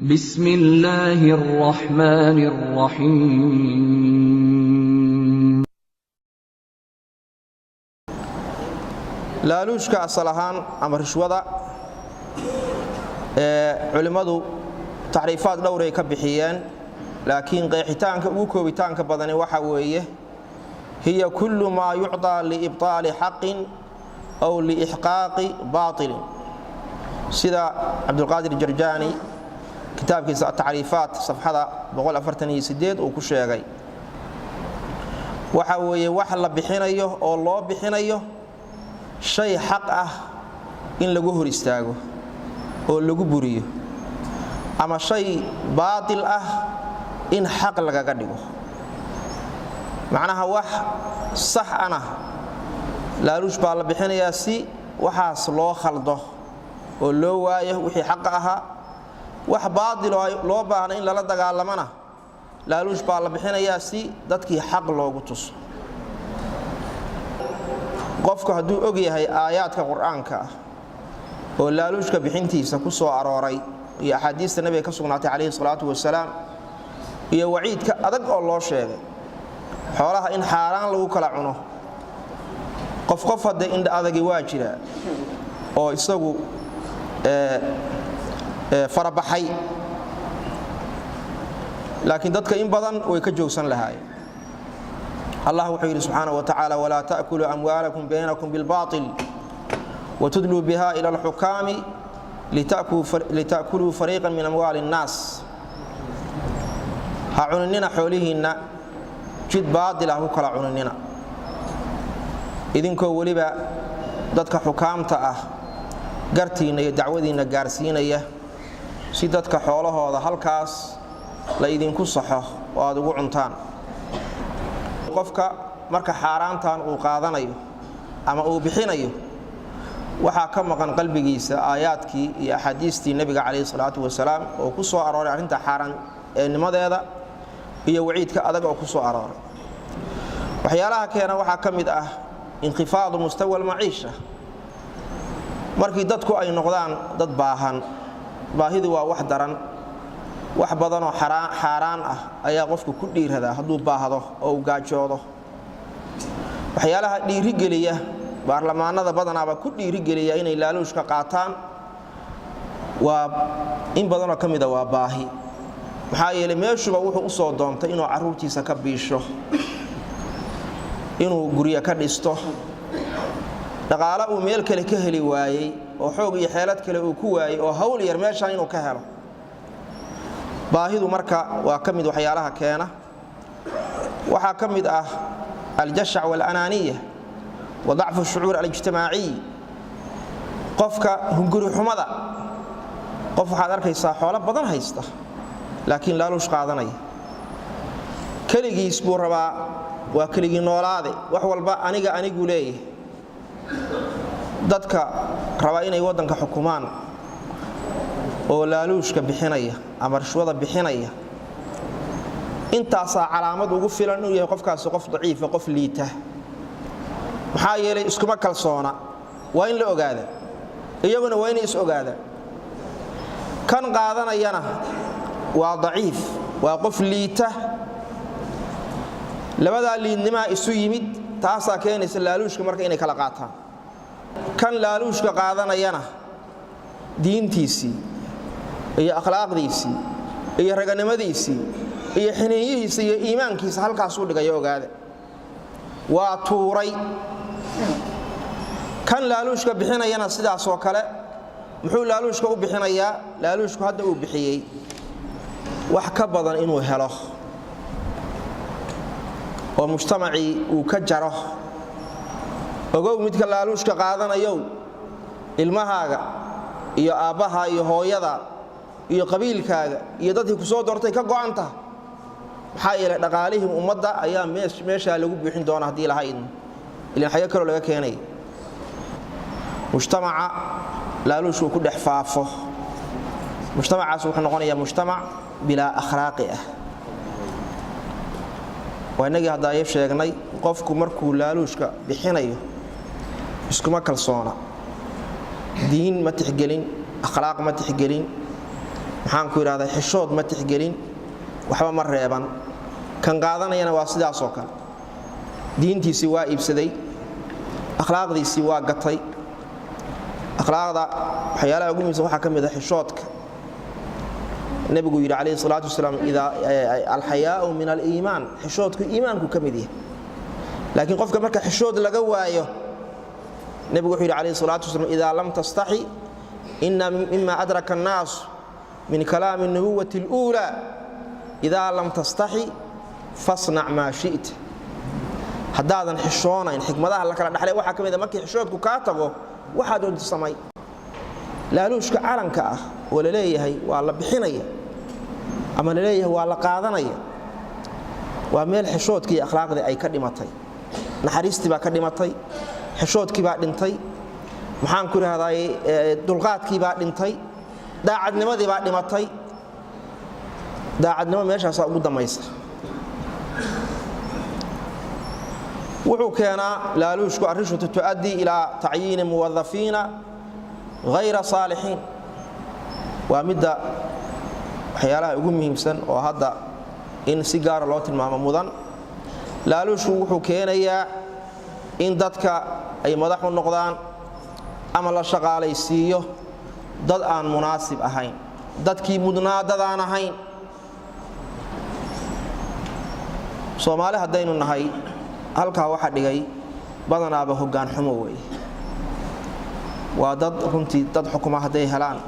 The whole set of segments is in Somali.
بسم الله الرحمن الرحيم laaluushka asal ahaan ama rishwada culimadu taariifaad dhowr ay ka bixiyeen laakiin qeexitaanka ugu koobitaanka badani waxa weeye hiya kullu ma yu'ta li ibtali haqqin aw li ihqaqi baatil sida Abdul Qadir Jarjani kitaabkiisa taariifaat safhada 148 uu ku sheegay waxa weeye wax la bixinayo oo loo bixinayo shay xaq ah in lagu hor istaago oo lagu buriyo ama shay baatil ah in xaq laga dhigo macnaha wax sax ana laaluush baa la bixinayaa si waxaas loo khaldo oo loo waayo wixii xaq aha wax baatil loo baahna in lala dagaalamana laaluush baa la bixinayaa si dadkii xaq loogu tuso qofku haduu og yahay aayaadka quraanka oo laaluushka bixintiisa ku soo arooray iyo ahadiista nabiga ka sugnaatay kaleey salaatu wasalaam iyo waciidka adag oo loo sheegay xoolaha in xaraan lagu kala cuno qof hadda in adagi waa jira oo isagu farabaxay laakiin dadka in badan way ka joogsan lahaayeen الله وحده سبحانه وتعالى ولا تأكلوا أموالكم بينكم بالباطل وتدلوا بها إلى الحكام لتأكلوا فريقا من أموال الناس هعنننا حولهن جد باطل هكلا عنننا إذن كو ولبا dadka xukaamta ah gartiina iyo dacwadiina gaarsiinaya si dadka xoolahooda halkaas la idinku saxo oo aad ugu cuntaan qofka marka xaaraantan uu qaadanayo ama uu bixinayo waxa ka maqan qalbigiisa aayaadkii iyo ahadiistii nabiga kaleey salaatu wasalaam oo ku soo arooray arinta xaraan ee nimadeeda iyo waciidka adag oo ku soo arooray waxyaalaha keena waxa kamid ah inqifaad mustawa al-maciisha markii dadku ay noqdaan dad baahan baahidu waa wax daran wax badan oo xaraan ah ayaa qofku ku dhiirada haduu baahdo oo gaajoodo waxyaalaha dhiiri geliya baarlamaanada badanaaba ku dhiiri geliya inay laaluushka qaataan waa in badan oo kamid ah waa baahi maxaa yeelay meeshuba wuxuu u soo doontay inuu caruurtiisa ka biisho inuu guriga ka dhisto dhaqaale uu meel kale ka heli waayay oo xoog iyo xeelad kale uu ku waayay oo hawl yar meeshan inuu ka helo baahidu marka waa kamid waxyaalaha keena waxa kamid ah al-jasha' wal-ananiya wa da'fu ash-shu'ur al-ijtimaa'i qofka hunguri xumada qof waxa arkaysaa xoolo badan haysta laakiin laaluush qaadanaya kaligiis buu rabaa waa kaligi noolaade wax walba anigu leeyahay dadka raba inay wadanka xukumaan oo laaluushka bixinaya ama rishwada bixinaya intaas calaamad ugu filan inuu yahay qofkaas qof daciif qof liita maxaa yeelay iskuma kalsoona waa in la ogaado iyaguna waa in is ogaado kan qaadanayana waa daciif waa qof liita labada liidnima isu yimid taasa keenaysa laaluushka marka inay kala qaataan kan laaluushka qaadanayana diintiisii iyo akhlaaqdiisii iyo raganimadiisii iyo xiniyihiisa iyo iimaankiisa halkaas u dhigay ogaada waa tuuray kan laaluushka bixinayana sidaas oo kale muxuu laaluushka u bixinayaa laaluushku hadda uu bixiyay wax ka badan inuu helo oo mujtamaci uu ka jaro ogow midka laaluushka qaadanayo ilmahaaga iyo aabaha iyo hooyada iyo qabiilkaaga iyo dadkii ku soo doortay ka go'anta maxaa yeelay dhaqaalihii ummadda ayaa meesha lagu bixin doona hadii la haydin ilaa xaga kale laga keenay mujtamaca laaluushku ku dhex faafo mujtamacaas wuxuu noqonayaa mujtamac bila akhlaaqi ah waanagi hadda ay sheegnay qofku markuu laaluushka bixinayo iskuma kalsoona diin ma tixgelin akhlaaq ma tixgelin maxaan ku yiraahdaa xishood ma tixgelin waxba ma reeban kan qaadanayana waa sidaas oo kale diintiisi waa iibsaday akhlaaqdiisi waa gatay akhlaaqda waxyaalaha ugu muhiimsan waxa kamid ah xishoodka nabigu yiri kaleey salaatu wasalaam ida al-hayaa'u min al-iiman xishoodku iimaanku kamid yahay laakiin qofka marka xishood laga waayo nabigu wuxuu yiri kaleey salaatu wasalaam ida lam tastahi inna mimma adraka an-nas min kalam an-nubuwwati al-ula ida lam tastahi fasna' ma shi'ta hadaadan xishoonayn xikmadaha la kala dhaxlay waxa kamid ah markii xishoodku ka tago waxa doonto samay laaluushka calanka ah wala leeyahay waa la bixinaya ama leeyahay waa la qaadanaya waa meel xishoodkii akhlaaqdii ay ka dhimatay naxariistii baa ka dhimatay xishoodkii baa dhintay maxaan ku raahday dulqaadkii baa dhintay daacadnimadii baa dhimatay daacadnimo meeshaas ugu damaysa wuxuu keenaa laaluushku arrishu tuaddi ila ta'yin muwadhafiina غير صالحين ومدة waxyaalaha ugu muhiimsan oo hadda in si gaar loo tilmaamo mudan laaluushu wuxuu keenayaa in dadka ay madax u noqdaan ama la shaqaalaysiiyo dad aan munaasib ahayn dadkii mudnaa dad aan ahayn Soomaali hadaynu nahay halka waxa dhigay badanaaba hoggaan xumo weey waa dad runtii dad xukuma haday helaan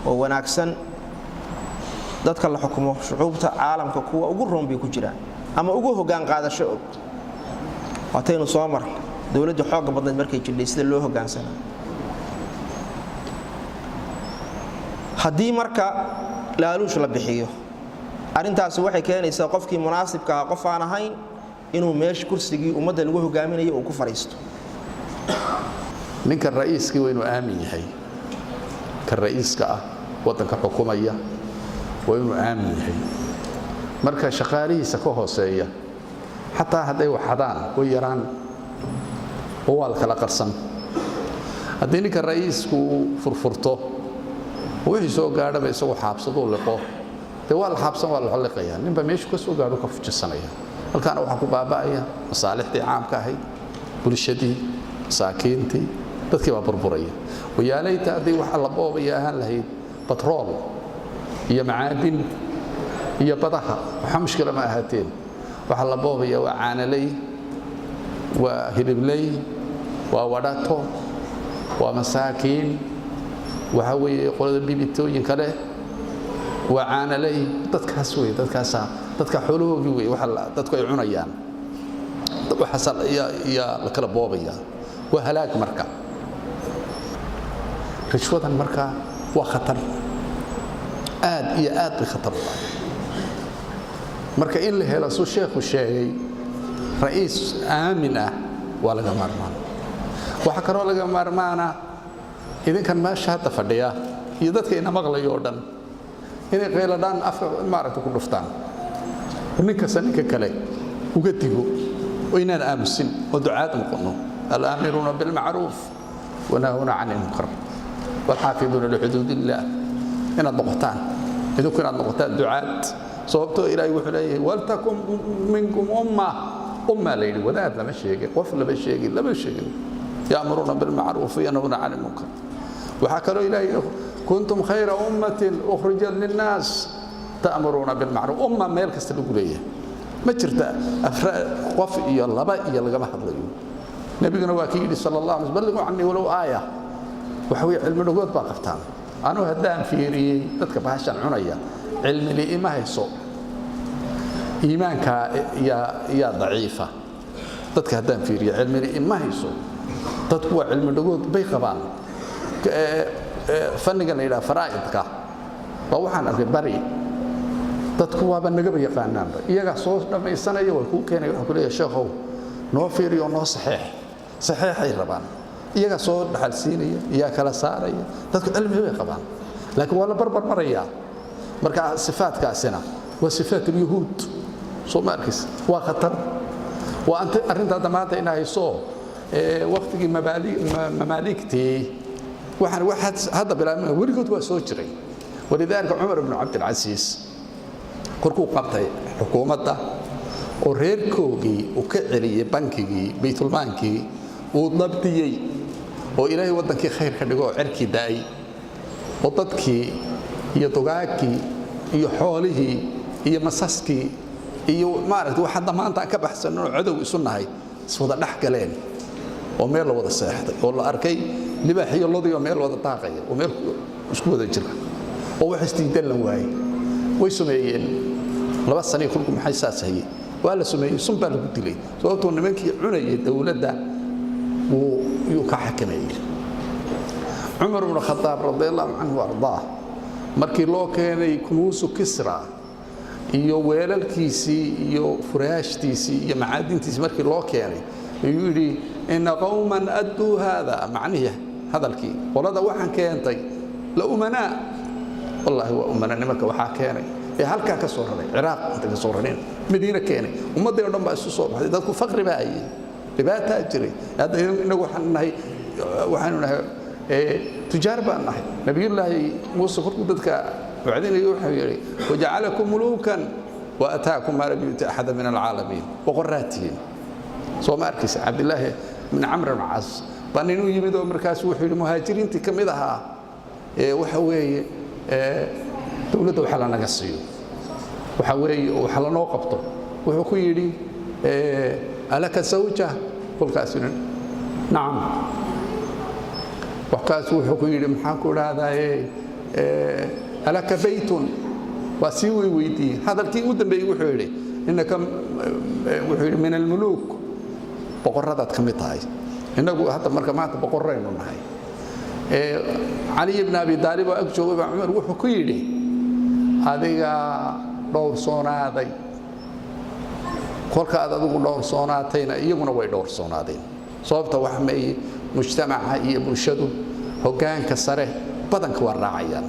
oo wanaagsan dadka la xukumo shucuubta caalamka kuwa ugu roonbay ku jiraan ama ugu hoggaan qaadasho og waataynu soo mar dawladda xoog badan markay jirtay sida loo hoggaansanaa hadii marka laaluush la bixiyo arintaas waxay keenaysaa qofkii munaasibka ah qof aan ahayn inuu meesh kursigii ummadda lagu hoggaaminayo oo ku fariisto ninka ra'iiska waa inuu aamin yahay ka ra'iiska ah wadanka xukuumaya waa inuu aamin yahay marka shaqaalihiisa ka hooseeya xataa haday waxadaan oo yaraan oo wal kala qarsan hadii ninka ra'iisku furfurto wixii soo gaadhaba isagoo xaabsado liqo de wal xaabsan wal xalqaya ninba meeshu ka soo gaadho ka fujisanaya halkaana waxa ku baaba'aya masaalixdii caamka ahay bulshadii saakiintii dadkii baa burburaya wayaalayta hadii wax la boobaya ahaan lahayd batrool iyo macaadin iyo badaha waxa mushkila ma ahaateen waxa la boobaya waa caanalay waa hiliblay waa wadato waa masaakiin waxa weeye qolada bibitooyin kale waa caanalay dadkaas weey dadka xoolahoogi weey waxa dadku ay cunayaan waxa ya la kala boobaya waa halaag marka rishwadan marka waa khatar aad iyo aad u khatar marka in la helo soo sheekhu sheegay ra'iis aamin ah waa laga maarmaan waxa kale oo laga maarmaana idinkan meesha hadda fadhiya iyo dadka ina maqlayo dhan inay qeyladaan afka maaragta ku dhuftaan ninka saninka kale uga digo oo inaan aamusin oo ducaad noqono al-aamiruna bil ma'ruf wa nahuna 'anil munkar wal hafiduna li hududillah ina noqotaan idinku ina noqotaan ducaad sababtoo ilaahay wuxuu leeyahay wal takum minkum umma layli wadaad lama sheegay qof lama sheegay ya'muruna bil ma'ruf wa yanhuna 'anil munkar waxa kale ilaahay kuntum khayra ummatin ukhrijat lin nas ta'muruna bil ma'ruf umma meel kasta lagu leeyahay ma jirta qof iyo laba iyo laga hadlayo nabiguna waa kii sallallahu alayhi wasallam balligu anni walaw aaya waxa way cilmi dhugood baa qabtaan anu hadaan fiiriyay dadka baashan cunaya cilmi li ima hayso iimaanka ya daciifa dadka hadaan fiiriyay cilmi li ima hayso dadku waa cilmi dhugood bay qabaan fanniga la yiraahdo faraa'idka waa waxaan arkay bari dadku waaba naga yaqaanaanba iyaga soo dhamaysanaya way ku keenay waxa ku leeyahay sheekhow noo fiiriyo noo saxiixay rabaan iyaga soo dhaxal siinaya iyaa kala saaraya dadku cilmi way qabaan laakiin wala barbar maraya marka sifaadkaasina waa sifaatul yahuud soo markis waa khatar waa anta arinta damaanta in ay soo waqtigii mamaaliktii waxaan hadda bilaabmay weligood waa soo jiray ولذلك عمر بن عبد العزيز كركو قبطي حكومته وreer koogii uu ka celiyay bankigii baytul maankii uu dabtiyay oo ilaahay wadankii khayr ka dhigo cirki daay oo dadkii iyo dugaagkii iyo xoolihii iyo masaskii iyo maaragtay waxa damaanta ka baxsan oo cadow isu nahay iswada dhax galeen oo meel la wada seexday oo la arkay libaaxiyo lodiyo meel wada daaqaya oo meel isku wada jira oo wax istiidan la waayay way sameeyeen laba sano kulku maxay saasayay wala sameeyay sunba lagu dilay sababtoo nimankii cunayay dawladda uu ka xakameeyay Umar ibn Khattab radiyallahu anhu ardaa markii loo keenay kunuusu Kisra iyo weelalkiisii iyo furaashtiisii iyo macaadintiisii markii loo keenay ayuu yiri in qawman addu hada macnihi hadalkii qolada waxaan keentay la umana wallahi wa umana nimanka waxa keenay ee halka ka soo raray Iraq inta ka soo raray Madiina keenay ummadii oo dhan baa isu soo baxday dadku faqri baa ay dibata jiray hada inagu waxaanu nahay tujaar baan nahay nabiyullaahi Muuse korku dadka wacdinayo wuxuu yiri waja'alakum mulukan wa ataakum ma lam yu'ti ahad min al-alamin wa qurratin soo markis Abdullah min Amr ibn As baninu yimid oo markaas wuxuu yiri muhaajiriintii kamid ahaa waxa weeye dawladda waxa la naga siiyo waxa weeye waxa la noo qabto wuxuu ku yiri alaka zawja kulkaas naam وقاس وحكوا يلي محاكو هذا ألك بيت وسيوي ويدي هذا الكي ودن بي وحولي إنك وحولي من الملوك بقردات كميتاي إنك حتى مركمات بقرين ونهاي علي بن أبي طالب وأكشو عمر وحكوا يلي هذه دور صونا هذا كلك هذا دور صوناتين يجونا وي دور صوناتين صوبته وحمي مجتمعها iyo bulshadu hoggaanka sare badanka waa raacayaan